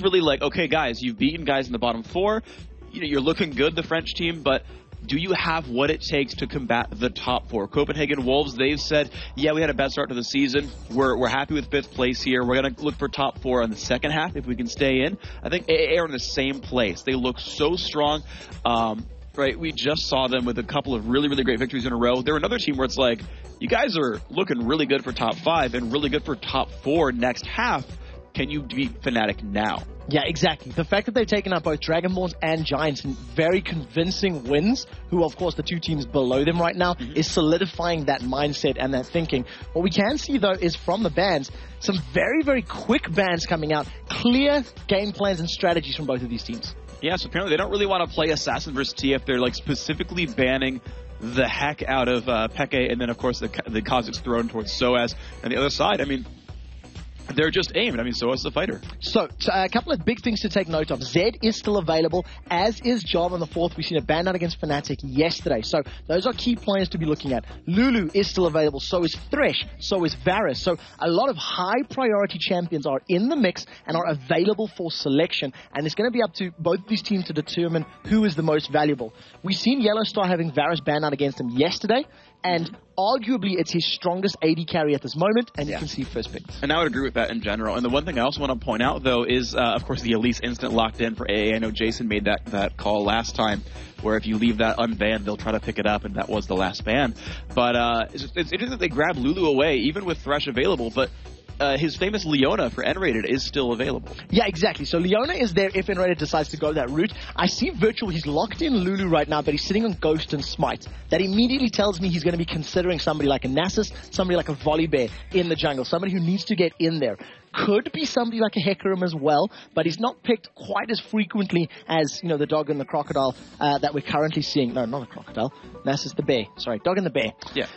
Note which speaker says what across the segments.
Speaker 1: really like, okay, guys, you've beaten guys in the bottom 4. You know, you're looking good, the French team, but do you have what it takes to combat the top 4? Copenhagen Wolves, they've said, yeah, we had a bad start to the season. We're happy with 5th place here. We're going to look for top 4 in the second half if we can stay in. I think AA are in the same place. They look so strong. Right, we just saw them with a couple of really, really great victories in a row. They're another team where it's like, you guys are looking really good for top 5 and really good for top 4 next half. Can you beat Fnatic now?
Speaker 2: Yeah, exactly. The fact that they've taken out both Dragonborns and Giants in very convincing wins, who of course the 2 teams below them right now, is solidifying that mindset and that thinking. What we can see though is from the bans, some very, very quick bans coming out, clear game plans and strategies from both of these teams.
Speaker 1: Yeah, so apparently they don't really want to play Assassin versus TF. They're like specifically banning the heck out of Peke, and then of course the Kazakhs thrown towards Soaz. And the other side, I mean, they're just aimed. I mean, so is the fighter.
Speaker 2: So a couple of big things to take note of. Zed is still available, as is Job on the 4th. We've seen a ban out against Fnatic yesterday. So those are key players to be looking at. Lulu is still available. So is Thresh. So is Varus. So a lot of high priority champions are in the mix and are available for selection. And it's going to be up to both of these teams to determine who is the most valuable. We've seen Yellowstar having Varus ban out against him yesterday. And arguably, it's his strongest AD carry at this moment, and you can see first pick.
Speaker 1: And I would agree with that in general. And the one thing I also want to point out, though, is, of course, the Elise instant locked in for AA. I know Jason made that call last time, where if you leave that unbanned, they'll try to pick it up, and that was the last ban. But it's interesting that they grab Lulu away, even with Thresh available, but his famous Leona for N-rated is still available.
Speaker 2: Yeah, exactly. So Leona is there if N-rated decides to go that route. I see Virtual, he's locked in Lulu right now, but he's sitting on Ghost and Smite. That immediately tells me he's going to be considering somebody like a Nasus, somebody like a Volibear in the jungle, somebody who needs to get in there. Could be somebody like a Hecarim as well, but he's not picked quite as frequently as, you know, the dog and the crocodile that we're currently seeing. No, not a crocodile. Nasus the bear. Sorry, dog and the bear.
Speaker 1: Yeah.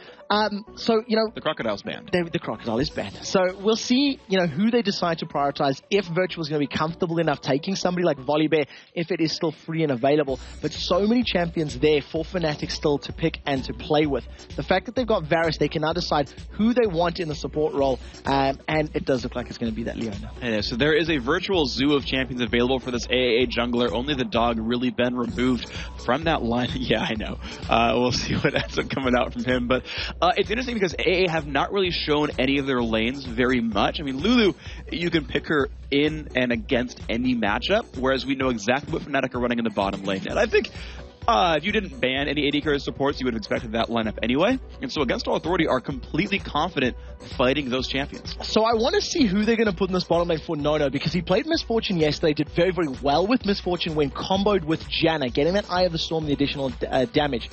Speaker 2: So, you know...
Speaker 1: The crocodile's banned.
Speaker 2: The crocodile is banned. So we'll see, you know, who they decide to prioritize, if Virtual is going to be comfortable enough taking somebody like Volibear, if it is still free and available. But so many champions there for Fnatic still to pick and to play with. The fact that they've got Varus, they can now decide who they want in the support role, and it does look like it's going to be that Leona.
Speaker 1: Yeah, so there is a virtual zoo of champions available for this AAA jungler. Only the dog really been removed from that line. Yeah, I know. We'll see what ends up coming out from him, but... it's interesting because AA have not really shown any of their lanes very much. I mean, Lulu, you can pick her in and against any matchup, whereas we know exactly what Fnatic are running in the bottom lane. And I think if you didn't ban any AD carry supports, you would have expected that lineup anyway. And so Against All Authority are completely confident fighting those champions.
Speaker 2: So I want to see who they're going to put in this bottom lane for Nono, because he played Misfortune yesterday, did very, very well with Misfortune when comboed with Janna, getting that Eye of the Storm, the additional damage.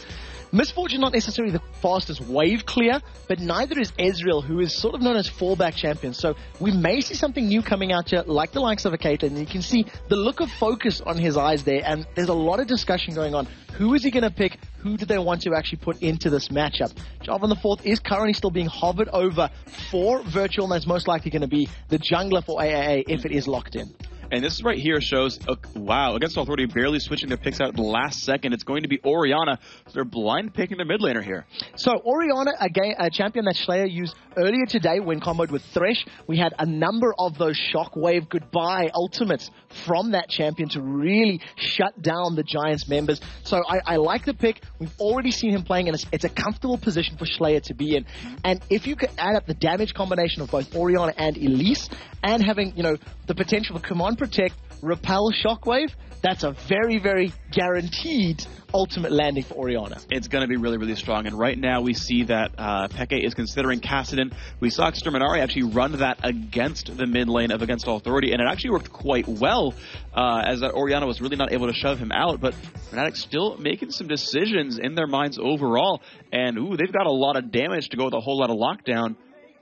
Speaker 2: Misfortune not necessarily the fastest wave clear, but neither is Ezreal, who is sort of known as fallback champion. So we may see something new coming out here, like the likes of a Caitlyn, and you can see the look of focus on his eyes there, and there's a lot of discussion going on. Who is he going to pick? Who do they want to actually put into this matchup? Job on the 4th is currently still being hovered over for Virtual, and that's most likely going to be the jungler for AAA if it is locked in.
Speaker 1: And this right here shows, wow, Against All Authority barely switching their picks out at the last second. It's going to be Orianna. So they're blind picking their mid laner here.
Speaker 2: So Orianna, a champion that Slayer used earlier today when comboed with Thresh. We had a number of those Shockwave goodbye ultimates from that champion to really shut down the Giants members. So I like the pick. We've already seen him playing, and it's a comfortable position for Slayer to be in. And if you could add up the damage combination of both Orianna and Elise, and having, you know, the potential for Command Protect, Repel, Shockwave, that's a very, very guaranteed ultimate landing for Orianna.
Speaker 1: It's going to be really, really strong. And right now we see that Peke is considering Kassadin. We saw Exterminari actually run that against the mid lane of Against All Authority, and it actually worked quite well, as that Orianna was really not able to shove him out. But Fnatic still making some decisions in their minds overall. And, ooh, they've got a lot of damage to go with a whole lot of lockdown.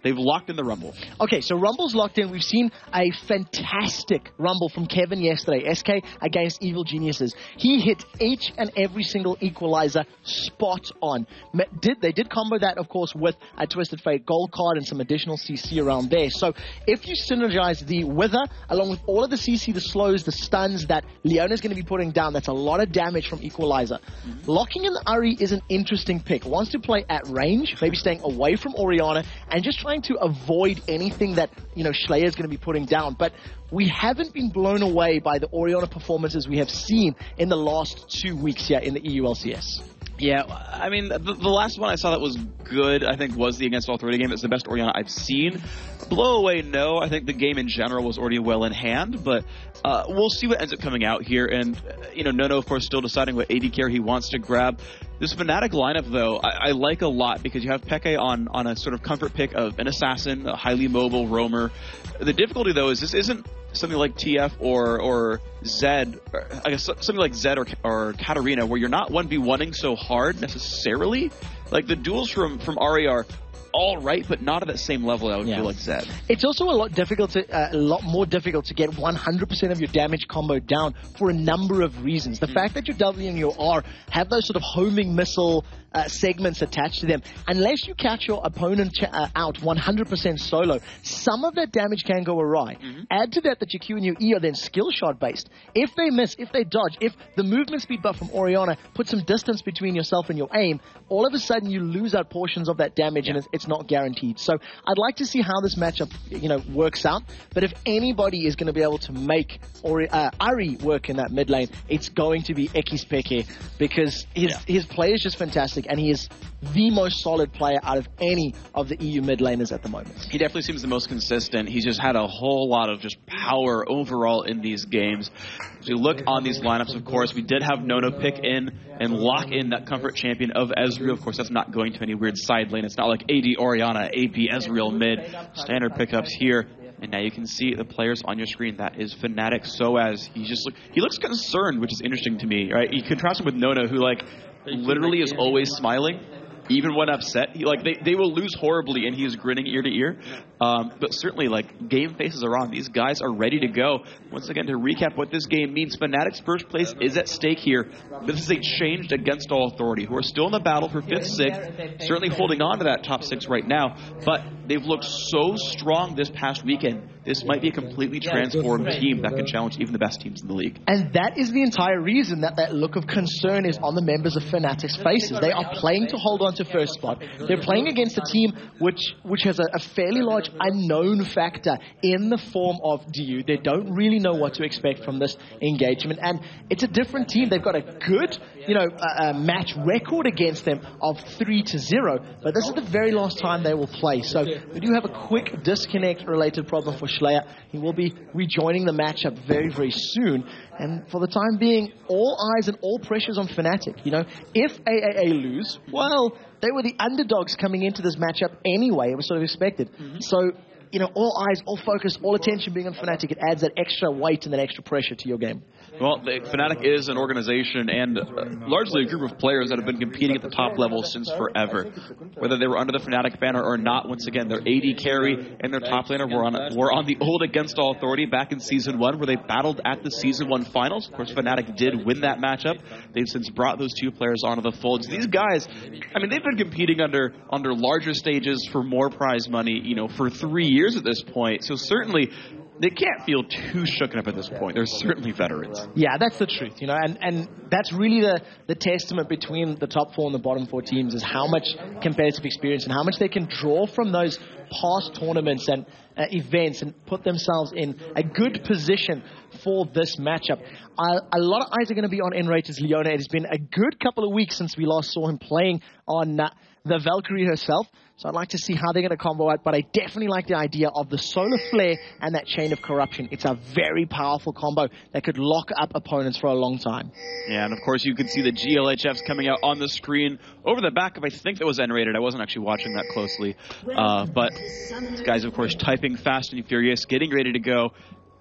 Speaker 1: They've locked in the Rumble.
Speaker 2: Okay, so Rumble's locked in. We've seen a fantastic Rumble from Kevin yesterday. SK against Evil Geniuses. He hit each and every single equalizer spot on. They did combo that, of course, with a Twisted Fate gold card and some additional CC around there. So if you synergize the Wither, along with all of the CC, the slows, the stuns that Leona's going to be putting down, that's a lot of damage from equalizer. Locking in the Ahri is an interesting pick. Wants to play at range, maybe staying away from Orianna, and just try trying to avoid anything that, Slayer is going to be putting down. But we haven't been blown away by the Orianna performances we have seen in the last 2 weeks here in the EU LCS.
Speaker 1: Yeah, I mean, the last one I saw that was good, I think, was the Against All Authority game. It's the best Orianna I've seen. Blow away, no. I think the game in general was already well in hand, but we'll see what ends up coming out here. And, Nono, of course, still deciding what AD carry he wants to grab. This Fnatic lineup, though, I like a lot because you have Peke on a sort of comfort pick of an assassin, a highly mobile roamer. The difficulty, though, is this isn't something like TF or Zed, or I guess something like Zed or Katarina, where you're not 1v1ing so hard necessarily. Like the duels from Ahri are all right, but not at that same level. I would feel like Zed.
Speaker 2: It's also a lot more difficult to get 100% of your damage combo down for a number of reasons. The fact that your W and your R have those sort of homing missile segments attached to them, unless you catch your opponent out 100% solo, some of that damage can go awry. Add to that your Q and your E are then skill shot based. If they miss, if they dodge, if the movement speed buff from Orianna puts some distance between yourself and your aim, all of a sudden you lose out portions of that damage and it's not guaranteed. So I'd like to see how this matchup works out, but if anybody is going to be able to make Ahri work in that mid lane, it's going to be Ekis because his play is just fantastic, and he is the most solid player out of any of the EU mid laners at the moment.
Speaker 1: He definitely seems the most consistent. He's just had a whole lot of just power overall in these games. As we look on these lineups, of course, we did have Nono pick in and lock in that comfort champion of Ezreal. Of course, that's not going to any weird side lane. It's not like AD Orianna, AP Ezreal mid. Standard pickups here. And now you can see the players on your screen. That is Fnatic. Soaz. He looks concerned, which is interesting to me, right? You contrast him with Nono, who literally is always smiling, even when upset. They will lose horribly, and he is grinning ear to ear. But certainly, game faces are on. These guys are ready to go. Once again, to recap what this game means, Fnatic's first place is at stake here. This is a changed Against All Authority, who are still in the battle for 5th, 6th, certainly holding on to that top 6 right now. But they've looked so strong this past weekend. This might be a completely transformed team that can challenge even the best teams in the league.
Speaker 2: And that is the entire reason that look of concern is on the members of Fnatic's faces. They are playing to hold on to first spot. They're playing against a team which has a fairly large unknown factor in the form of DU. They don't really know what to expect from this engagement. And it's a different team. They've got a good match record against them of 3-0. But this is the very last time they will play. So we do have a quick disconnect-related problem for Slayer. He will be rejoining the matchup very, very soon. And for the time being, all eyes and all pressures on Fnatic. If AAA lose, well, they were the underdogs coming into this matchup anyway. It was sort of expected. So, all eyes, all focus, all attention being on Fnatic, it adds that extra weight and that extra pressure to your game.
Speaker 1: Well, Fnatic is an organization and largely a group of players that have been competing at the top level since forever. Whether they were under the Fnatic banner or not, once again, their AD carry and their top laner were on the old Against All Authority back in Season 1, where they battled at the Season 1 finals. Of course, Fnatic did win that matchup. They've since brought those two players onto the fold. So these guys, they've been competing under larger stages for more prize money, for 3 years at this point. So certainly, they can't feel too shooken up at this point. They're certainly veterans.
Speaker 2: Yeah, that's the truth, and that's really the testament between the top 4 and the bottom 4 teams is how much competitive experience and how much they can draw from those past tournaments and events and put themselves in a good position for this matchup. A lot of eyes are going to be on N-Rated Leona. It has been a good couple of weeks since we last saw him playing on the Valkyrie herself. So I'd like to see how they're going to combo out, but I definitely like the idea of the Solar Flare and that Chain of Corruption. It's a very powerful combo that could lock up opponents for a long time. Yeah, and of course you can see the GLHFs coming out on the screen over the back of, I think that was N-Rated. I wasn't actually watching that closely. But these guys, of course, typing fast and furious, getting ready to go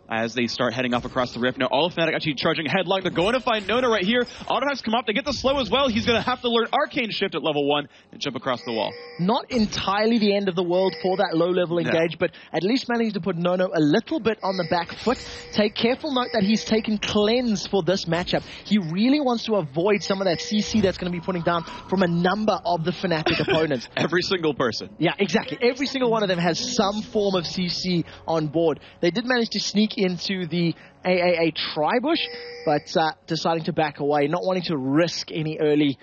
Speaker 2: as they start heading off across the rift. Now, all of Fnatic actually charging headlong. They're going to find Nono right here. Autohack's come up. They get the slow as well. He's going to have to learn Arcane Shift at level 1 and jump across the wall. Not entirely the end of the world for that low-level engage, but at least managed to put Nono a little bit on the back foot. Take careful note that he's taken Cleanse for this matchup. He really wants to avoid some of that CC that's going to be putting down from a number of the Fnatic opponents. Every single person. Yeah, exactly. Every single one of them has some form of CC on board. They did manage to sneak into the AAA Tribush, but deciding to back away, not wanting to risk any early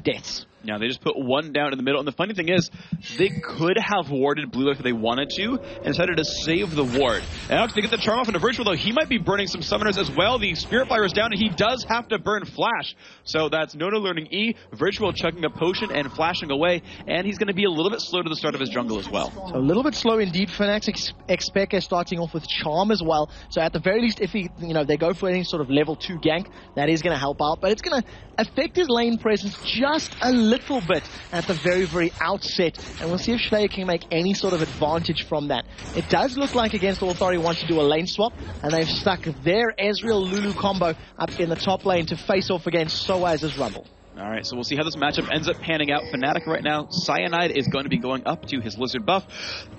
Speaker 2: deaths.
Speaker 1: Now they just put one down in the middle, and the funny thing is, they could have warded blue if they wanted to, and decided to save the ward. And now to get the charm off into Virtual, though, he might be burning some summoners as well. The Spirit Fire is down, and he does have to burn Flash. So that's Nono learning E, Virtual chucking a potion and flashing away, and he's going to be a little bit slow to the start of his jungle as well.
Speaker 2: So a little bit slow indeed. Fnatic Xpeke starting off with charm as well. So at the very least, if he, they go for any sort of level 2 gank, that is going to help out, but it's going to affect his lane presence just a little bit at the very, very outset, and we'll see if Schleyer can make any sort of advantage from that. It does look like Against All Authority wants to do a lane swap, and they've stuck their Ezreal-Lulu combo up in the top lane to face off against Soaz's Rumble.
Speaker 1: All right, so we'll see how this matchup ends up panning out. Fnatic right now, Cyanide is going to be going up to his Lizard buff.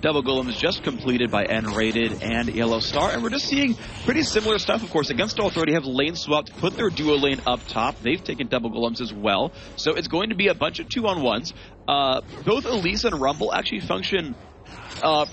Speaker 1: Double Golem is just completed by N-Rated and Yellow Star, and we're just seeing pretty similar stuff, of course. Against All Authority have lane swapped, put their duo lane up top. They've taken Double Golems as well, so it's going to be a bunch of 2-on-1s. Both Elise and Rumble actually function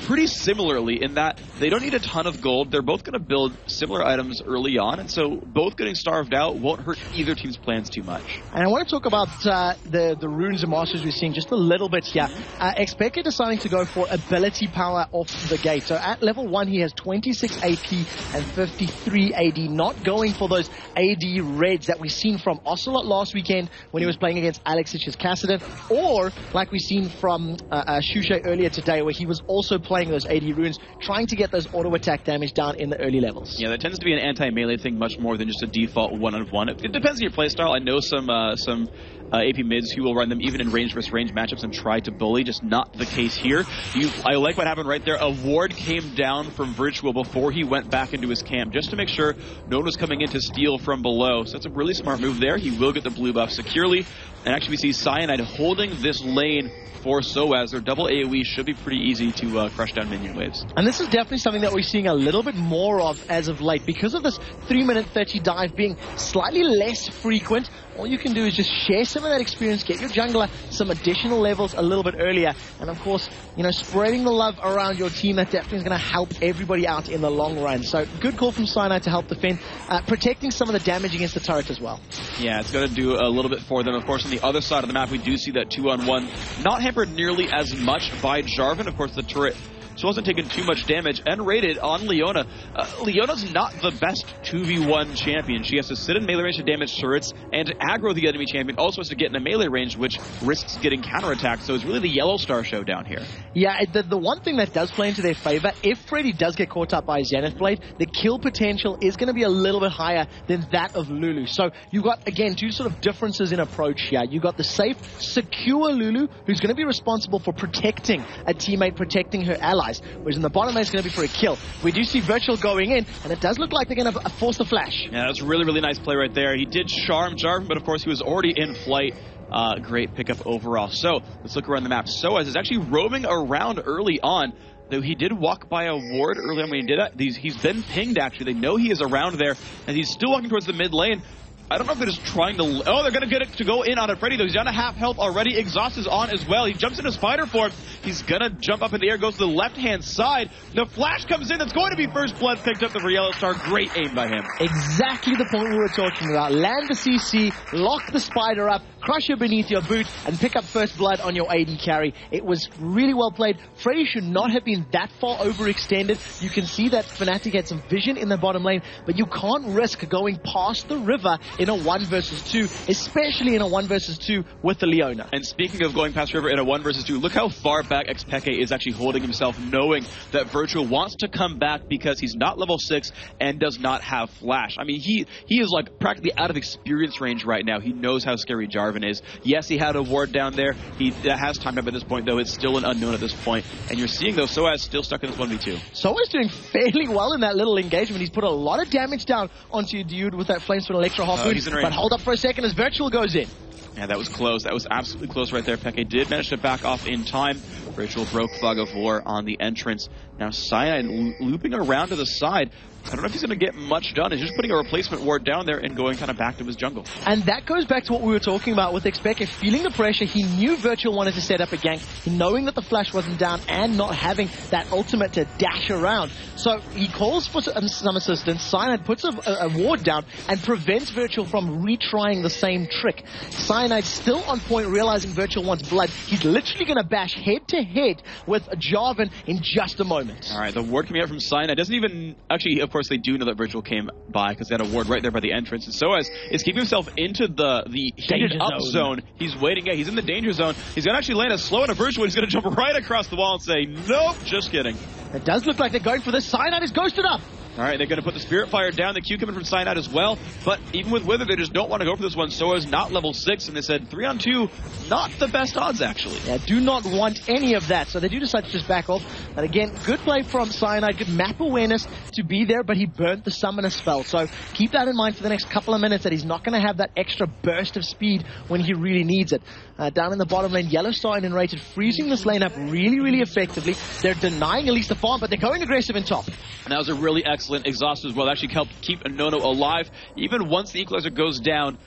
Speaker 1: pretty similarly in that they don't need a ton of gold. They're both going to build similar items early on, and so both getting starved out won't hurt either team's plans too much. And
Speaker 2: I want to talk about the runes and masters we're seeing just a little bit here. Xpeke deciding to go for ability power off the gate. So at level 1 he has 26 AP and 53 AD, not going for those AD reds that we've seen from Ocelot last weekend when he was playing against Alexic's Kassadin, or like we've seen from Shusha earlier today where he was also playing those AD runes, trying to get those auto attack damage down in the early levels.
Speaker 1: Yeah, that tends to be an anti-melee thing much more than just a default one-on-one. It depends on your playstyle. I know some AP mids who will run them even in range versus range matchups and try to bully, just not the case here. I like what happened right there. A ward came down from Virtual before he went back into his camp, just to make sure no one was coming in to steal from below. So that's a really smart move there. He will get the blue buff securely. And actually we see Cyanide holding this lane for Soaz. Their double AoE should be pretty easy to crush down minion waves.
Speaker 2: And this is definitely something that we're seeing a little bit more of as of late. Because of this 3-minute 30 dive being slightly less frequent, all you can do is just share some of that experience, get your jungler some additional levels a little bit earlier, and of course, spreading the love around your team, that definitely is going to help everybody out in the long run. So good call from Cyanide to help defend, protecting some of the damage against the turret as well.
Speaker 1: Yeah, it's going to do a little bit for them. Of course, on the other side of the map, we do see that 2-on-1, not hampered nearly as much by Jarvan. Of course, the turret she wasn't taking too much damage. N-Rated on Leona. Leona's not the best 2v1 champion. She has to sit in melee range to damage turrets and aggro the enemy champion. Also has to get in a melee range, which risks getting counterattacked. So it's really the Yellow Star show down here.
Speaker 2: Yeah, the one thing that does play into their favor, if Freddy does get caught up by Zenith Blade, the kill potential is going to be a little bit higher than that of Lulu. So you've got, again, two sort of differences in approach here. You've got the safe, secure Lulu, who's going to be responsible for protecting a teammate, protecting her allies, whereas in the bottom lane it's going to be for a kill. We do see Virtual going in, and it does look like they're going to force the flash.
Speaker 1: Yeah, that's a really, really nice play right there. He did charm Jarvan, but of course he was already in flight. Great pickup overall. So let's look around the map. Soaz is actually roaming around early on, though he did walk by a ward early on when he did that. He's been pinged, actually. They know he is around there, and he's still walking towards the mid lane. I don't know if they're just trying to... Oh, they're going to get it to go in on a Freddy, though. He's down to half health already. Exhaust is on as well. He jumps into spider form. He's going to jump up in the air, goes to the left-hand side. The flash comes in. It's going to be first blood picked up for Yellow Star. Great aim by him.
Speaker 2: Exactly the point we were talking about. Land the CC, lock the spider up, crush her beneath your boot, and pick up first blood on your AD carry. It was really well played. Freddy should not have been that far overextended. You can see that Fnatic had some vision in the bottom lane, but you can't risk going past the river in a 1 versus 2, especially in a 1 versus 2 with the Leona.
Speaker 1: And speaking of going past river in a 1 versus 2, look how far back Xpeke is actually holding himself, knowing that Virtual wants to come back because he's not level 6 and does not have flash. I mean, he is like practically out of experience range right now. He knows how scary Jarvan is. Yes, he had a ward down there. He has time up at this point, though. It's still an unknown at this point. And you're seeing, though, Soaz still stuck in this 1v2.
Speaker 2: Soaz doing fairly well in that little engagement. He's put a lot of damage down onto your dude with that Flamesword Electro Harpoon. But hold up for a second as Virtual goes in.
Speaker 1: Yeah, that was close. That was absolutely close right there. Peke did manage to back off in time. Virtual broke Fog of War on the entrance. Now Cyanide looping around to the side. I don't know if he's going to get much done. He's just putting a replacement ward down there and going kind of back to his jungle.
Speaker 2: And that goes back to what we were talking about with Xpeke. Feeling the pressure, he knew Virtual wanted to set up a gank, knowing that the flash wasn't down and not having that ultimate to dash around. So he calls for some assistance. Cyanide puts a ward down and prevents Virtual from retrying the same trick. Cyanide still on point, realizing Virtual wants blood. He's literally going to bash head-to-head with Jarvan in just a moment.
Speaker 1: All right, the ward coming out from Cyanide doesn't even... Actually, of course, they do know that Virtual came by because they had a ward right there by the entrance. And Soaz is keeping himself into the heated up zone. He's waiting. Yeah, he's in the danger zone. He's going to actually land a slow and a Virtual. He's going to jump right across the wall and say, nope, just kidding.
Speaker 2: It does look like they're going for this. Cyanide is ghosted up.
Speaker 1: All right, they're going to put the Spirit Fire down. The Q coming from Cyanide as well. But even with Wither, they just don't want to go for this one. Soaz not level 6, and they said 3-on-2, not the best odds, actually.
Speaker 2: Yeah, do not want any of that. So they do decide to just back off. And again, good play from Cyanide, good map awareness to be there, but he burnt the Summoner spell. So keep that in mind for the next couple of minutes, that he's not going to have that extra burst of speed when he really needs it. Down in the bottom lane, Yellowstar and Enrated freezing this lane up really, really effectively. They're denying at least the farm, but they're going aggressive in top.
Speaker 1: And that was a really excellent exhaust as well. It actually helped keep Nono alive. Even once the equalizer goes down,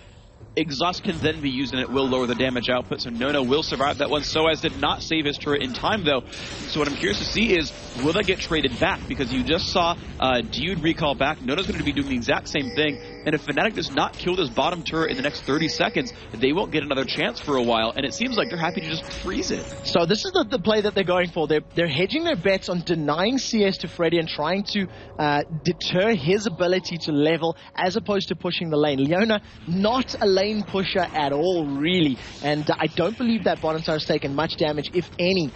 Speaker 1: exhaust can then be used and it will lower the damage output, so Nono will survive that one. Soaz did not save his turret in time though, so what I'm curious to see is, will they get traded back? Because you just saw Dude recall back. Nono's going to be doing the exact same thing, and if Fnatic does not kill this bottom turret in the next 30 seconds, they won't get another chance for a while, and it seems like they're happy to just freeze it. So
Speaker 2: this is the play that they're going for. They're hedging their bets on denying CS to Freddy and trying to deter his ability to level as opposed to pushing the lane. Leona, not a lane pusher at all, really, and I don't believe that bottom tower has taken much damage, if any,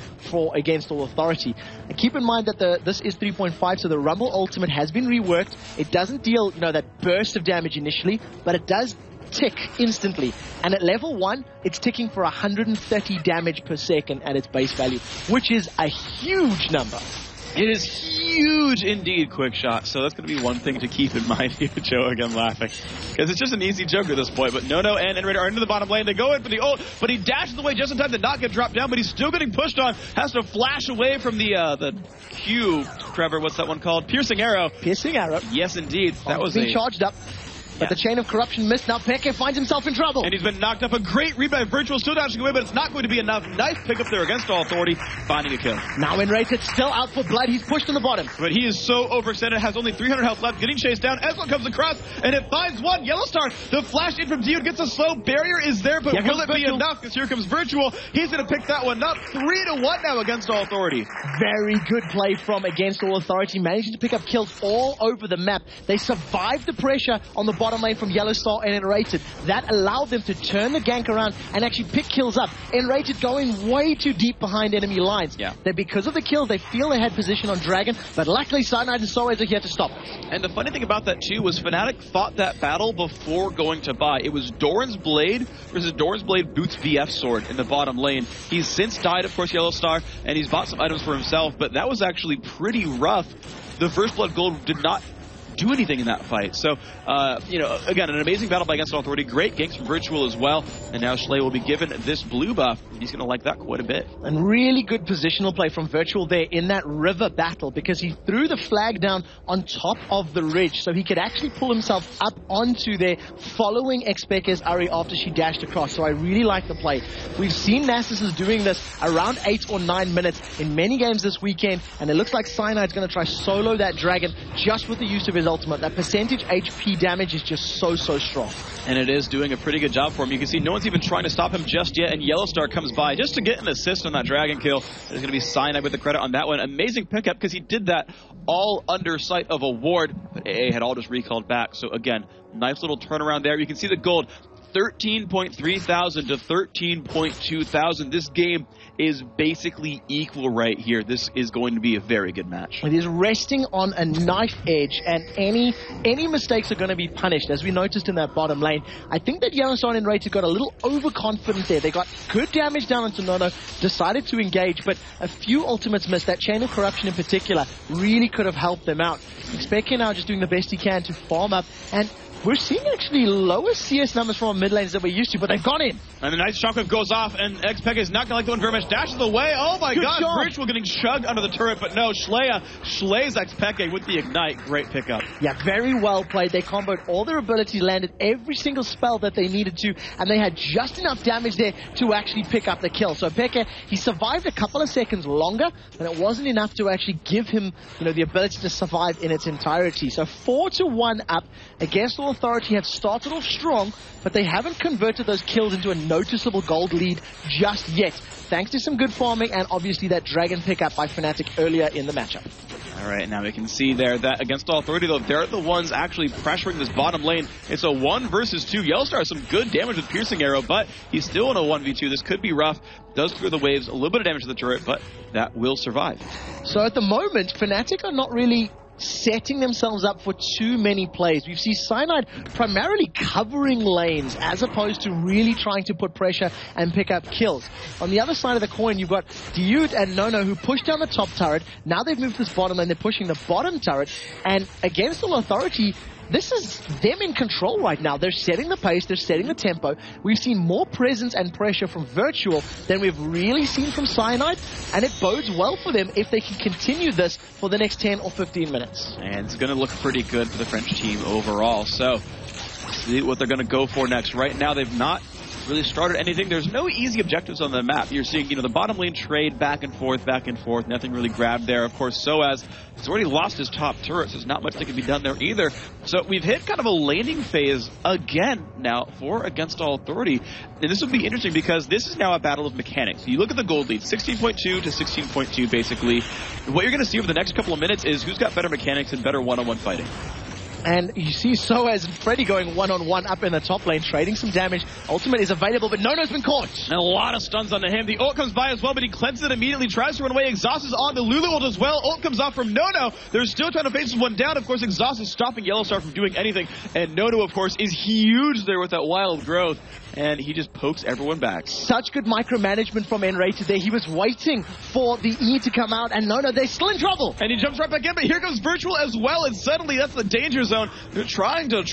Speaker 2: against All Authority. And keep in mind that this is 3.5, so the Rumble ultimate has been reworked. It doesn't deal, that burst of damage initially, but it does tick instantly, and at level 1 it's ticking for 130 damage per second at its base value, which is a huge number.
Speaker 1: It is huge indeed, Quick Shot. So that's going to be one thing to keep in mind here. Joe again laughing, because it's just an easy joke at this point. But Nono and Enrader are into the bottom lane. They go in for the ult, but he dashes away just in time to not get dropped down. But he's still getting pushed on. Has to flash away from the Q. Trevor, what's that one called? Piercing Arrow.
Speaker 2: Piercing Arrow.
Speaker 1: Yes, indeed. That was
Speaker 2: being charged up. But the Chain of Corruption missed. Now Peke finds himself in trouble.
Speaker 1: And he's been knocked up. A great revive. Virtual still dashing away, but it's not going to be enough. Nice pickup there against All Authority, finding a kill.
Speaker 2: Now Enrated still out for blood. He's pushed in the bottom.
Speaker 1: But he is so overextended. Has only 300 health left. Getting chased down. Ezreal comes across, and it finds one. Yellowstar, the flash in from Dude gets a slow. Barrier is there, but will it be enough? Because here comes Virtual. He's going to pick that one up. 3-1 now against All Authority.
Speaker 2: Very good play from against All Authority. Managing to pick up kills all over the map. They survived the pressure on the bottom lane from Yellowstar and Enrated. That allowed them to turn the gank around and actually pick kills up. Enrated going way too deep behind enemy lines.
Speaker 1: Yeah.
Speaker 2: That because of the kills, they feel they had position on Dragon, but luckily Cyanide and Soaz are here to stop.
Speaker 1: And the funny thing about that too was Fnatic fought that battle before going to buy. It was Doran's Blade versus Doran's Blade Boots VF Sword in the bottom lane. He's since died, of course, Yellowstar, and he's bought some items for himself, but that was actually pretty rough. The First Blood Gold did not do anything in that fight. So, again, an amazing battle by against All Authority. Great ganks from Virtual as well. And now Schley will be given this blue buff. He's going to like that quite a bit.
Speaker 2: And really good positional play from Virtual there in that river battle, because he threw the flag down on top of the ridge, so he could actually pull himself up onto there, following Xpeke's Ari after she dashed across. So I really like the play. We've seen Nasus doing this around 8 or 9 minutes in many games this weekend, and it looks like Cyanide's going to try solo that dragon just with the use of his ultimate. That percentage HP damage is just so strong.
Speaker 1: And it is doing a pretty good job for him. You can see no one's even trying to stop him just yet, and Yellowstar comes by just to get an assist on that dragon kill. There's going to be Cyanide with the credit on that one. Amazing pickup, because he did that all under sight of a ward, but AA had all just recalled back. So again, nice little turnaround there. You can see the gold. 13.3 thousand to 13.2 thousand. This game is basically equal right here. This is going to be a very good match.
Speaker 2: It is resting on a knife edge, and any mistakes are going to be punished, as we noticed in that bottom lane. I think that Yellowstone and Rated got a little overconfident there. They got good damage down onto Nono, decided to engage, but a few ultimates missed. That Chain of Corruption in particular really could have helped them out. Xpeke now just doing the best he can to farm up, and we're seeing actually lower CS numbers from from mid lanes that we're used to, but they've gone in.
Speaker 1: And a nice shockwave goes off, and Xpeke is not going to like the one very much. Dashes away. Oh my god, Virtual getting chugged under the turret, but no, slays Xpeke with the ignite. Great pickup.
Speaker 2: Yeah, very well played. They comboed all their abilities, landed every single spell that they needed to, and they had just enough damage there to actually pick up the kill. So Peke, he survived a couple of seconds longer, but it wasn't enough to actually give him, the ability to survive in its entirety. So 4-1 up against All Authority have started off strong, but they haven't converted those kills into a noticeable gold lead just yet, thanks to some good farming and obviously that dragon pickup by Fnatic earlier in the matchup.
Speaker 1: All right, now we can see there that against All Authority, though, they're the ones actually pressuring this bottom lane. It's a 1 versus 2. Yellowstar has some good damage with Piercing Arrow, but he's still in a 1v2. This could be rough. Does clear the waves, a little bit of damage to the turret, but that will survive.
Speaker 2: So at the moment, Fnatic are not really setting themselves up for too many plays. We've seen Cyanide primarily covering lanes as opposed to really trying to put pressure and pick up kills. On the other side of the coin, you've got Dude and Nono who push down the top turret. Now they've moved this bottom lane, they're pushing the bottom turret. And against All Authority, this is them in control right now. They're setting the pace, they're setting the tempo. We've seen more presence and pressure from Virtual than we've really seen from Cyanide, and it bodes well for them if they can continue this for the next 10 or 15 minutes.
Speaker 1: And it's going to look pretty good for the French team overall. So, see what they're going to go for next. Right now, they've not really started anything. There's no easy objectives on the map. You're seeing, the bottom lane trade back and forth. Nothing really grabbed there. Of course, Soaz has already lost his top turret, so there's not much that can be done there either. So we've hit kind of a laning phase again now for against All Authority. And this will be interesting because this is now a battle of mechanics. You look at the gold lead, 16.2 to 16.2 basically. What you're going to see over the next couple of minutes is who's got better mechanics and better one-on-one fighting.
Speaker 2: And you see Soaz and Freddy going one-on-one up in the top lane, trading some damage. Ultimate is available, but Nono's been caught.
Speaker 1: And a lot of stuns onto him. The ult comes by as well, but he cleanses it immediately, tries to run away. Exhaust is on the Lulu ult as well. Ult comes off from Nono. They're still trying to face this one down. Of course, Exhaust is stopping Yellowstar from doing anything. And Nono, of course, is huge there with that wild growth. And he just pokes everyone back.
Speaker 2: Such good micromanagement from Enrated there. He was waiting for the E to come out, and no, they're still in trouble.
Speaker 1: And he jumps right back in, but here comes Virtual as well, and suddenly that's the danger zone. They're trying to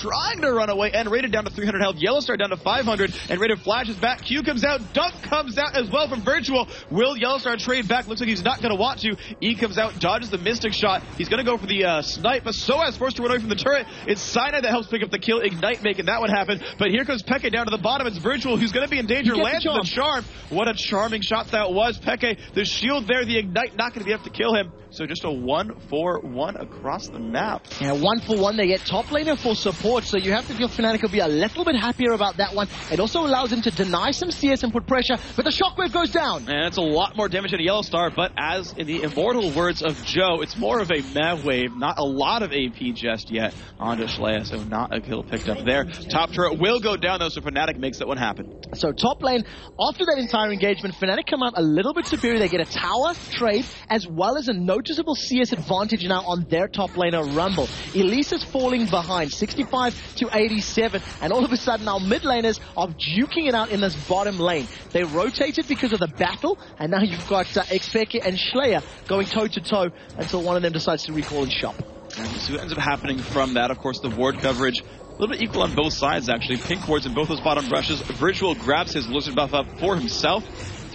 Speaker 1: run away, and Rated down to 300 health, Yellowstar down to 500, and Rated flashes back. Q comes out, Dunk comes out as well from Virtual. Will Yellowstar trade back? Looks like he's not going to want to. E comes out, dodges the Mystic shot. He's going to go for the snipe, but Soaz forced to run away from the turret. It's Cyanide that helps pick up the kill, Ignite making that one happen, but here comes Peke down to the bottom. It's Virtual who's going to be in danger. Lands the charm. What a charming shot that was. Peke, the shield there, the Ignite not going to be able to kill him. So just a 1-4-1 across the map.
Speaker 2: Yeah, 1-for-1. They get top laner for support, so you have to feel Fnatic will be a little bit happier about that one. It also allows him to deny some CS and put pressure, but the shockwave goes down.
Speaker 1: And it's a lot more damage than a Yellowstar, but as in the immortal words of Joe, it's more of a meh wave, not a lot of AP just yet onto Shlaya, so not a kill picked up there. Top turret will go down though, so Fnatic makes that one happen.
Speaker 2: So top lane, after that entire engagement, Fnatic come out a little bit superior. They get a tower trade, as well as a noticeable CS advantage now on their top laner Rumble. Elise is falling behind, 65 to 87, and all of a sudden our mid laners are duking it out in this bottom lane. They rotated because of the battle, and now you've got Xpeke and Shlaya going toe-to-toe until one of them decides to recall and shop.
Speaker 1: And so what ends up happening from that, of course, the ward coverage, a little bit equal on both sides, actually. Pink wards in both those bottom brushes. Virtual grabs his Blizzard buff up for himself,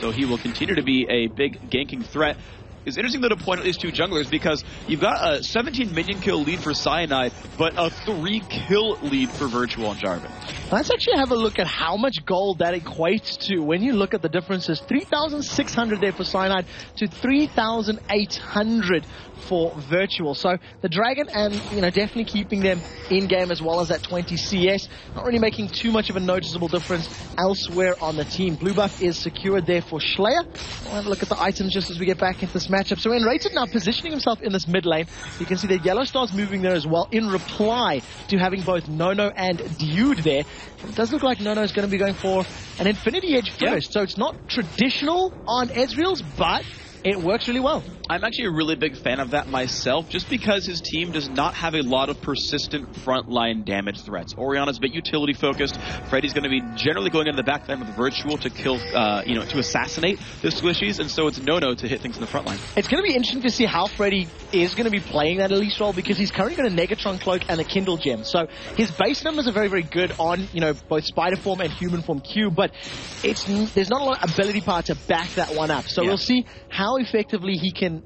Speaker 1: so he will continue to be a big ganking threat. It's interesting, though, to point at these two junglers because you've got a 17 minion kill lead for Cyanide, but a 3 kill lead for Virtual and Jarvan.
Speaker 2: Let's actually have a look at how much gold that equates to. When you look at the differences, 3,600 there for Cyanide to 3,800 for Virtual. So the Dragon and, definitely keeping them in game as well as that 20 CS. Not really making too much of a noticeable difference elsewhere on the team. Blue buff is secured there for Shlaya. We'll have a look at the items just as we get back into this matchup. So Enrated now positioning himself in this mid lane. You can see that Yellowstar's moving there as well in reply to having both Nono and Dude there. It does look like Nono is going to be going for an Infinity Edge first. So it's not traditional on Ezreal's, but it works really well.
Speaker 1: I'm actually a really big fan of that myself, just because his team does not have a lot of persistent frontline damage threats. Orianna's a bit utility focused. Freddy's going to be generally going into the backline with Virtual to kill, to assassinate the squishies, and so it's no-no to hit things in the frontline. It's
Speaker 2: going to be interesting to see how Freddy is going to be playing that Elise role, because he's currently got a Negatron Cloak and a Kindle Gem. So his base numbers are very, very good on, both Spider Form and Human Form Q, but there's not a lot of ability power to back that one up. So we'll see how effectively he can,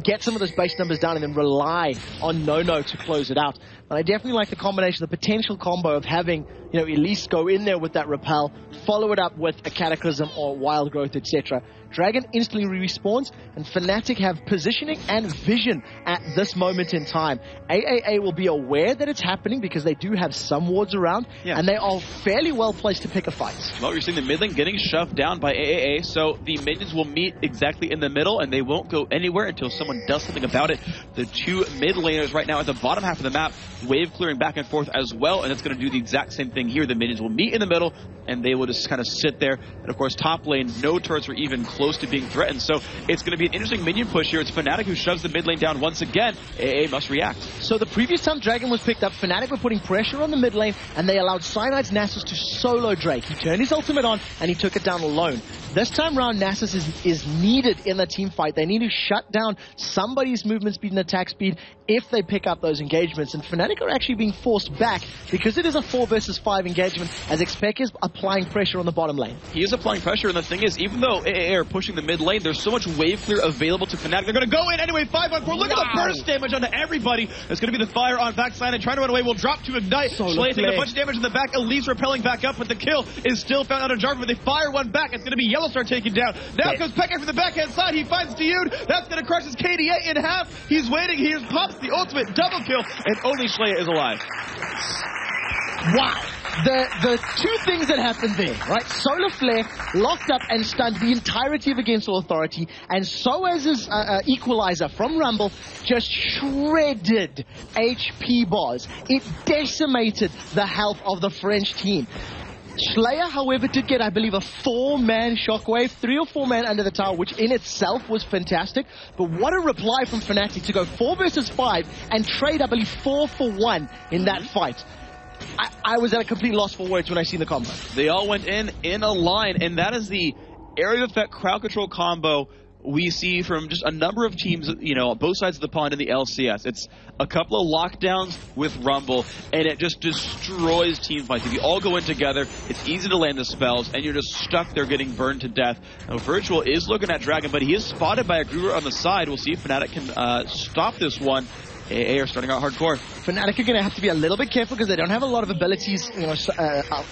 Speaker 2: get some of those base numbers down and then rely on No-No to close it out. But I definitely like the combination, the potential combo of having, Elise go in there with that Repel, follow it up with a Cataclysm or Wild Growth, etc. Dragon instantly respawns, and Fnatic have positioning and vision at this moment in time. AAA will be aware that it's happening because they do have some wards around, and they are fairly well placed to pick a fight.
Speaker 1: Well, you're seeing the mid lane getting shoved down by AAA, so the minions will meet exactly in the middle, and they won't go anywhere until someone does something about it. The two mid laners right now at the bottom half of the map, wave clearing back and forth as well, and it's going to do the exact same thing here. The minions will meet in the middle, and they will just kind of sit there. And of course, top lane, no turrets are even close to being threatened, so it's going to be an interesting minion push here. It's Fnatic who shoves the mid lane down once again. AA must react.
Speaker 2: So the previous time Dragon was picked up, Fnatic were putting pressure on the mid lane, and they allowed Cynide's Nasus to solo Drake. He turned his ultimate on, and he took it down alone. This time around, Nasus is needed in the team fight. They need to shut down somebody's movement speed and attack speed if they pick up those engagements. And Fnatic are actually being forced back because it is a 4 versus 5 engagement, as Xpeke is applying pressure on the bottom lane.
Speaker 1: He is applying pressure, and the thing is, even though AA are pushing the mid lane, there's so much wave clear available to Fnatic. They're going to go in anyway, 5-on-4. Look at the burst damage onto everybody. It's going to be the fire on backside, and trying to run away will drop to Ignite. Slay taking a bunch of damage in the back. Elise repelling back up, but the kill is still found out of Jarvan, but they fire one back. It's going to be Yellowstar taken down. Now comes Pekka from the backhand side. He finds Diud. That's going to crush his KDA in half. He's waiting. He pops the ultimate double kill, and only Shlaya is alive.
Speaker 2: Wow. The two things that happened there, right? Solar Flare locked up and stunned the entirety of Against All Authority, and so as his Equalizer from Rumble just shredded HP bars. It decimated the health of the French team. Slayer, however, did get, I believe, a 4-man shockwave, 3 or 4 man under the tower, which in itself was fantastic. But what a reply from Fnatic to go 4 versus 5 and trade, I believe, 4 for 1 in that fight. I was at a complete loss for words when I seen the combo.
Speaker 1: They all went in a line, and that is the area effect crowd control combo we see from just a number of teams, both sides of the pond in the LCS. It's a couple of lockdowns with Rumble, and it just destroys team fights. If you all go in together, it's easy to land the spells, and you're just stuck there getting burned to death. Now, Virtual is looking at Dragon, but he is spotted by a Gruber on the side. We'll see if Fnatic can stop this one. AA are starting out hardcore.
Speaker 2: Fnatic are going to have to be a little bit careful because they don't have a lot of abilities,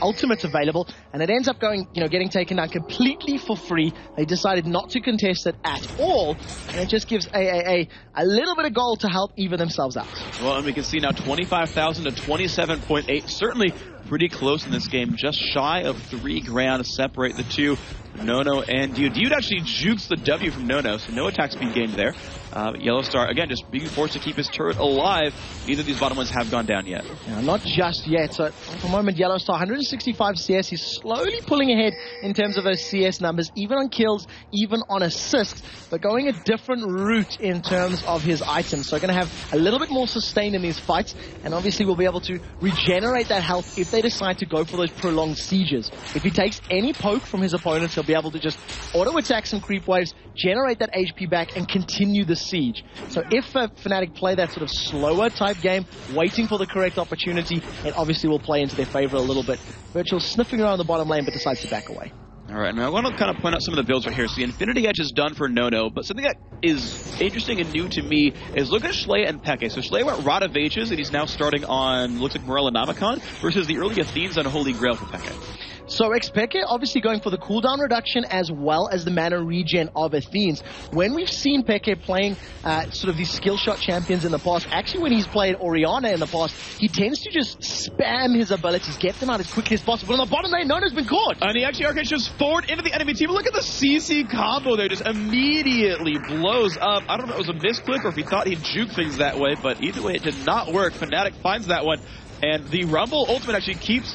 Speaker 2: ultimates available, and it ends up getting taken down completely for free. They decided not to contest it at all, and it just gives AAA a little bit of gold to help even themselves out.
Speaker 1: Well, and we can see now 25,000 to 27.8, certainly pretty close in this game, just shy of 3 grand to separate the two. No-No and Diud. Diud actually jukes the W from No-No, so no attack speed gained there. Yellowstar, again, just being forced to keep his turret alive. Neither of these bottom ones have gone down yet.
Speaker 2: Yeah, not just yet. So, for the moment, Yellowstar, 165 CS. He's slowly pulling ahead in terms of those CS numbers, even on kills, even on assists, but going a different route in terms of his items. So, going to have a little bit more sustain in these fights, and obviously will be able to regenerate that health if they decide to go for those prolonged sieges. If he takes any poke from his opponents, he'll be able to just auto-attack some creep waves, generate that HP back, and continue the siege. So if Fnatic play that sort of slower type game, waiting for the correct opportunity, it obviously will play into their favor a little bit. Virtual sniffing around the bottom lane, but decides to back away.
Speaker 1: All right, now I want to kind of point out some of the builds right here. So the Infinity Edge is done for No-No, but something that is interesting and new to me is look at Shlaya and Peke. So Shlaya went Rod of Ages, and he's now starting on, looks like Morel Namicon, versus the early Athenes on Holy Grail for Peke.
Speaker 2: So Xpeke obviously going for the cooldown reduction as well as the mana regen of Athenes. When we've seen Peke playing sort of these skill shot champions in the past, actually when he's played Orianna in the past, he tends to just spam his abilities, get them out as quickly as possible. On the bottom lane, No-No's been caught.
Speaker 1: And he actually arcades just forward into the enemy team. Look at the CC combo there, just immediately blows up. I don't know if it was a misclick or if he thought he'd juke things that way, but either way it did not work. Fnatic finds that one, and the Rumble ultimate actually keeps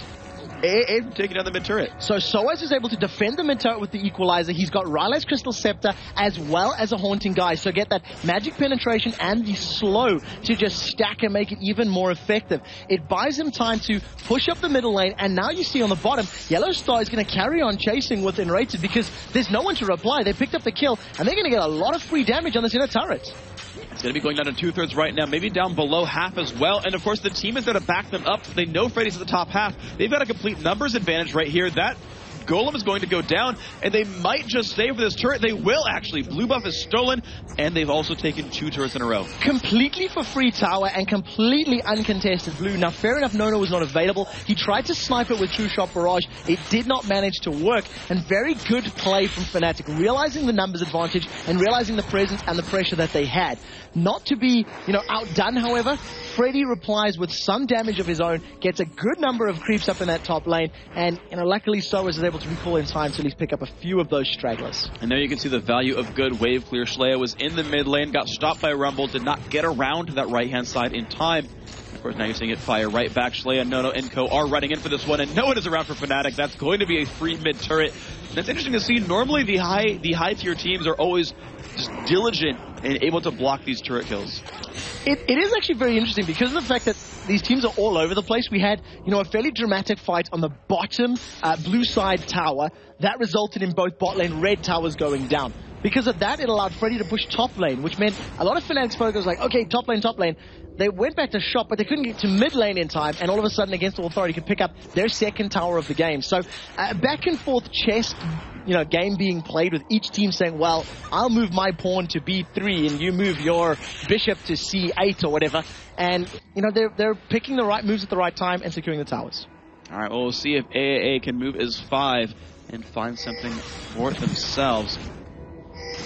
Speaker 1: taking down the mid turret.
Speaker 2: So Soaz is able to defend the mid turret with the equalizer. He's got Rylei's Crystal Scepter as well as a Haunting Guy. So get that magic penetration and the slow to just stack and make it even more effective. It buys him time to push up the middle lane, and now you see on the bottom, Yellow Star is going to carry on chasing with Enrated because there's no one to reply. They picked up the kill, and they're going to get a lot of free damage on this inner turret.
Speaker 1: It's going to be going down to 2/3 right now, maybe down below half as well. And of course, the team is there to back them up. They know Freddy's at the top half. They've got a complete numbers advantage right here. That Golem is going to go down, and they might just save for this turret. They will actually. Blue buff is stolen, and they've also taken 2 turrets in a row.
Speaker 2: Completely for free tower and completely uncontested blue. Now, fair enough, Nono was not available. He tried to snipe it with True Shot Barrage. It did not manage to work, and very good play from Fnatic, realizing the numbers advantage and realizing the presence and the pressure that they had. Not to be, outdone, however, Freddy replies with some damage of his own, gets a good number of creeps up in that top lane, and luckily Soaz is able to recall in time to at least pick up a few of those stragglers.
Speaker 1: And there you can see the value of good wave clear. Shlaya was in the mid lane, got stopped by Rumble, did not get around to that right-hand side in time. Of course, now you're seeing it fire right back. Shlaya, Nono, and Co are running in for this one, and no one is around for Fnatic. That's going to be a free mid turret. And it's interesting to see. Normally, the high tier teams are always just diligent and able to block these turret kills.
Speaker 2: It is actually very interesting because of the fact that these teams are all over the place. We had, a fairly dramatic fight on the bottom blue side tower that resulted in both bot lane red towers going down. Because of that, it allowed Freddy to push top lane, which meant a lot of Fnatic's focus was like, okay, top lane. They went back to shop, but they couldn't get to mid lane in time, and all of a sudden, Against All Authority could pick up their second tower of the game. So, back and forth chess, game being played with each team saying, well, I'll move my pawn to B3, and you move your bishop to C8 or whatever. And, they're picking the right moves at the right time and securing the towers.
Speaker 1: All right, well, we'll see if AAA can move as 5 and find something for themselves.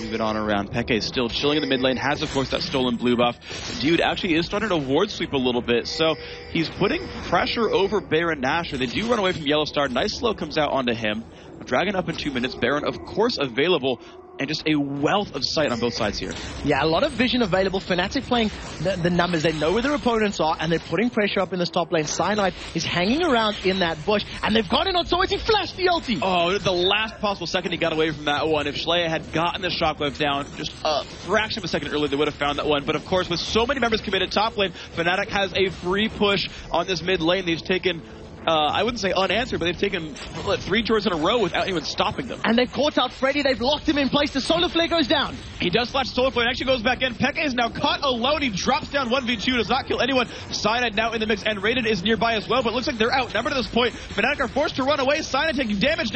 Speaker 1: Move it on around. Peke is still chilling in the mid lane, has of course that stolen blue buff. Dude actually is starting to ward sweep a little bit, so he's putting pressure over Baron Nashor. They do run away from Yellow Star. Nice slow comes out onto him. Dragon up in 2 minutes. Baron of course available, and just a wealth of sight on both sides here. Yeah,
Speaker 2: a lot of vision available. Fnatic playing the numbers. They know where their opponents are, and they're putting pressure up in this top lane. Cyanide is hanging around in that bush, and they've got it on Soaz. He flashed the ulti.
Speaker 1: Oh, the last possible second he got away from that one. If Shlaya had gotten the shockwave down just a fraction of a second earlier, they would have found that one. But of course, with so many members committed top lane, Fnatic has a free push on this mid lane. They've taken I wouldn't say unanswered, but they've taken 3 turrets in a row without anyone stopping them.
Speaker 2: And they've caught out Freddy. They've locked him in place. The Solar Flare goes down.
Speaker 1: He does flash Solar Flare and actually goes back in. Peke is now caught alone. He drops down 1v2, does not kill anyone. Cyanide now in the mix, and Rated is nearby as well, but it looks like they're outnumbered at this point. Fnatic are forced to run away. Cyanide taking damage,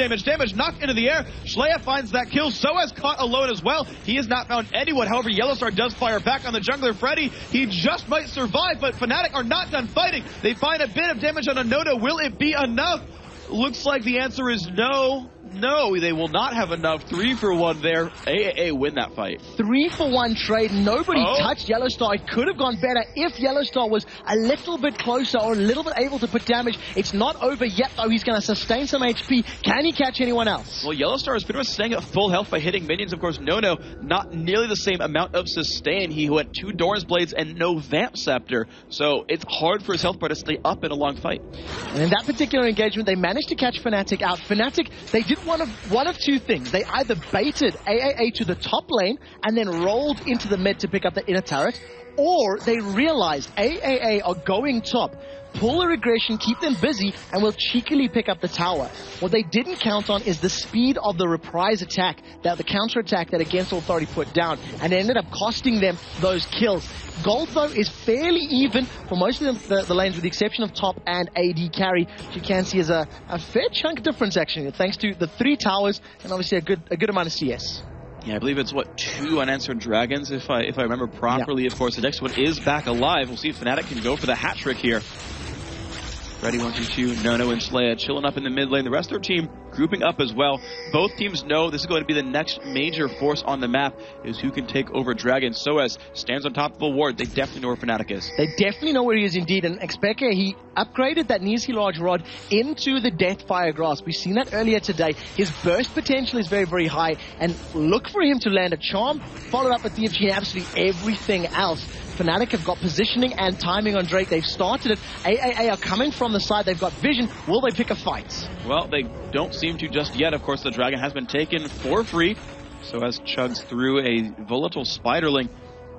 Speaker 1: knocked into the air. Shlaya finds that kill. Soaz caught alone as well. He has not found anyone. However, Yellowstar does fire back on the jungler Freddy. He just might survive, but Fnatic are not done fighting. They find a bit of damage on a Nono. Will it be enough? Looks like the answer is no. No, they will not have enough. 3 for 1 there. AAA win that fight.
Speaker 2: 3 for 1 trade. Nobody touched Yellowstar. It could have gone better if Yellowstar was a little bit closer or a little bit able to put damage. It's not over yet, though. He's going to sustain some HP. Can he catch anyone else?
Speaker 1: Well, Yellowstar is pretty much staying at full health by hitting minions. Of course, Nono, not nearly the same amount of sustain. He who had 2 Doran's Blades and no Vamp Scepter. So it's hard for his health bar to stay up in a long fight.
Speaker 2: And in that particular engagement, they managed to catch Fnatic out. Fnatic, they did one of 2 things. They either baited AAA to the top lane and then rolled into the mid to pick up the inner turret, or they realized AAA are going top, pull a regression, keep them busy, and will cheekily pick up the tower. What they didn't count on is the speed of the reprise attack, the counter attack that Against All Authority put down, and it ended up costing them those kills. Gold, though, is fairly even for most of the lanes, with the exception of top and AD carry, which you can see is a fair chunk difference, actually, thanks to the 3 towers and obviously a good amount of CS.
Speaker 1: Yeah, I believe it's, 2 unanswered dragons, if I remember properly. Yep. Of course, the next one is back alive. We'll see if Fnatic can go for the hat trick here. Ready, 1, 2, 2, Nono and Shlaya chilling up in the mid lane. The rest of their team grouping up as well. Both teams know this is going to be the next major force on the map, is who can take over Dragon. Soaz stands on top of a ward. They definitely know where Fnatic is.
Speaker 2: They definitely know where he is indeed. And Xpeke, he upgraded that Nisi Large Rod into the Deathfire Grasp. We've seen that earlier today. His burst potential is very, very high. And look for him to land a charm, followed up with DFG and absolutely everything else. Fnatic have got positioning and timing on Drake. They've started it. AAA are coming from the side. They've got vision. Will they pick a fight?
Speaker 1: Well, they don't seem to just yet. Of course, the Dragon has been taken for free. So as chugs through a volatile Spiderling.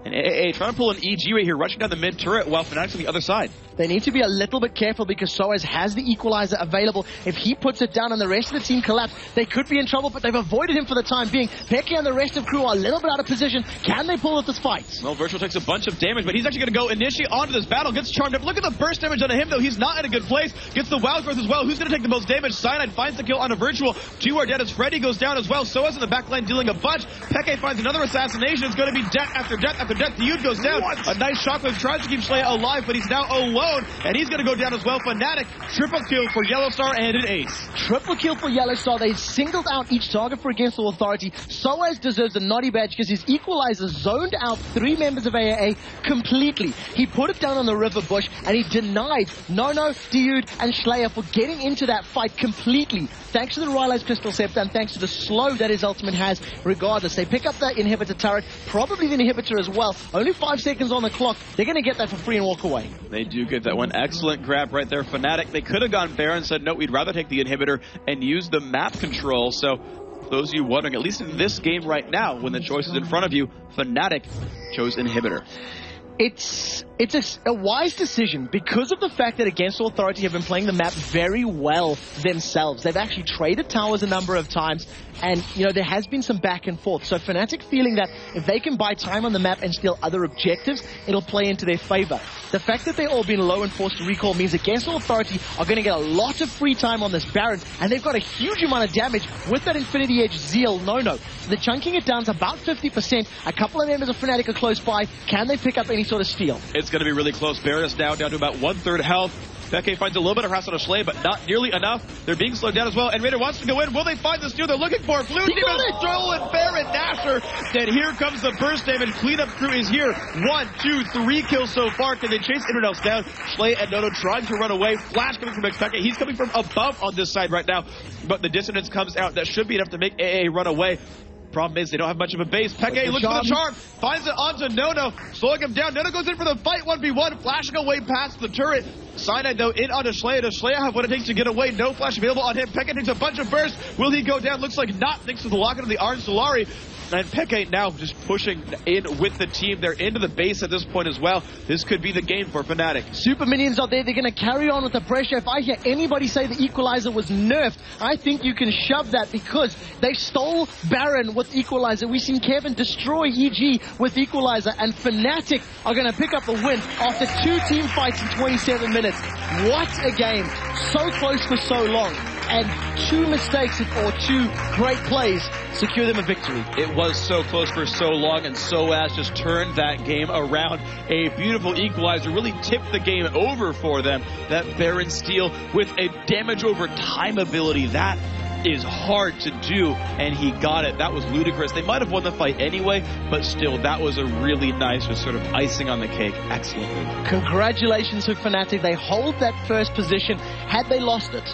Speaker 1: And AAA trying to pull an EG right here, rushing down the mid turret while Fnatic's on the other side.
Speaker 2: They need to be a little bit careful because Soaz has the equalizer available. If he puts it down and the rest of the team collapse, they could be in trouble, but they've avoided him for the time being. Peke and the rest of crew are a little bit out of position. Can they pull out this fight?
Speaker 1: Well, Virtual takes a bunch of damage, but he's actually going to go initiate onto this battle. Gets charmed up. Look at the burst damage on him, though. He's not in a good place. Gets the wild growth as well. Who's going to take the most damage? Cyanide finds the kill on a Virtual. 2 are dead as Freddy goes down as well. Soaz in the back line dealing a bunch. Peke finds another assassination. It's going to be death after death after death. The Yude goes down. What? A nice shockwave tries to keep Slayer alive, but he's now alone, and he's going to go down as well. Fnatic, triple kill for Yellow Star and an ace.
Speaker 2: Triple kill for Yellow Star. They singled out each target for Against All Authority. Soaz deserves a naughty badge because his equalizer zoned out 3 members of AAA completely. He put it down on the river bush and he denied Nono, Diud, and Slayer for getting into that fight completely. Thanks to the Rylai's Crystal Scepter and thanks to the slow that his ultimate has regardless. They pick up the inhibitor turret, probably the inhibitor as well. Only 5 seconds on the clock. They're going to get that for free and walk away.
Speaker 1: They do get that one. Excellent grab right there. Fnatic, they could have gone Baron, said no, we'd rather take the inhibitor and use the map control. So those of you wondering, at least in this game right now, when the choice is in front of you, Fnatic chose inhibitor.
Speaker 2: It's a wise decision because of the fact that Against Authority have been playing the map very well themselves. They've actually traded towers a number of times, and there has been some back and forth. So Fnatic feeling that if they can buy time on the map and steal other objectives, it'll play into their favor. The fact that they've all been low and forced to recall means Against Authority are going to get a lot of free time on this Baron, and they've got a huge amount of damage with that Infinity Edge Zeal no-no. So they're chunking it down to about 50%. A couple of members of Fnatic are close by. Can they pick up any sort of steal?
Speaker 1: It's going to be really close. Baron is now down to about 1/3 health. Peke finds a little bit of harass on a Slay, but not nearly enough. They're being slowed down as well, and Raider wants to go in. Will they find the steal they're looking for? Blue team has stolen Baron Nashor. Then here comes the burst damage. Cleanup crew is here. 1, 2, 3 kills so far. Can they chase anyone else down? Slay and Nono trying to run away. Flash coming from Peke. He's coming from above on this side right now, but the dissonance comes out. That should be enough to make AA run away. Problem is, they don't have much of a base. Peke looks for the charm, finds it onto Nono, slowing him down. Nono goes in for the fight, 1v1, flashing away past the turret. Cyanide, though, in onto Slayer. Does Slayer have what it takes to get away? No flash available on him. Peke takes a bunch of bursts. Will he go down? Looks like not, thanks to the locket of the Orange Solari. And Peke now just pushing in with the team. They're into the base at this point as well. This could be the game for Fnatic.
Speaker 2: Super minions are there. They're going to carry on with the pressure. If I hear anybody say the equalizer was nerfed, I think you can shove that because they stole Baron with equalizer. We've seen Kevin destroy EG with equalizer, and Fnatic are going to pick up the win after 2 team fights in 27 minutes. What a game. So close for so long. And 2 mistakes or 2 great plays secure them a victory.
Speaker 1: It was so close for so long, and Soaz just turned that game around. A beautiful equalizer really tipped the game over for them. That Baron steal with a damage over time ability, that is hard to do, and he got it. That was ludicrous. They might have won the fight anyway, but still, that was a really nice, just sort of icing on the cake. Excellent move.
Speaker 2: Congratulations to Fnatic. They hold that first position. Had they lost it,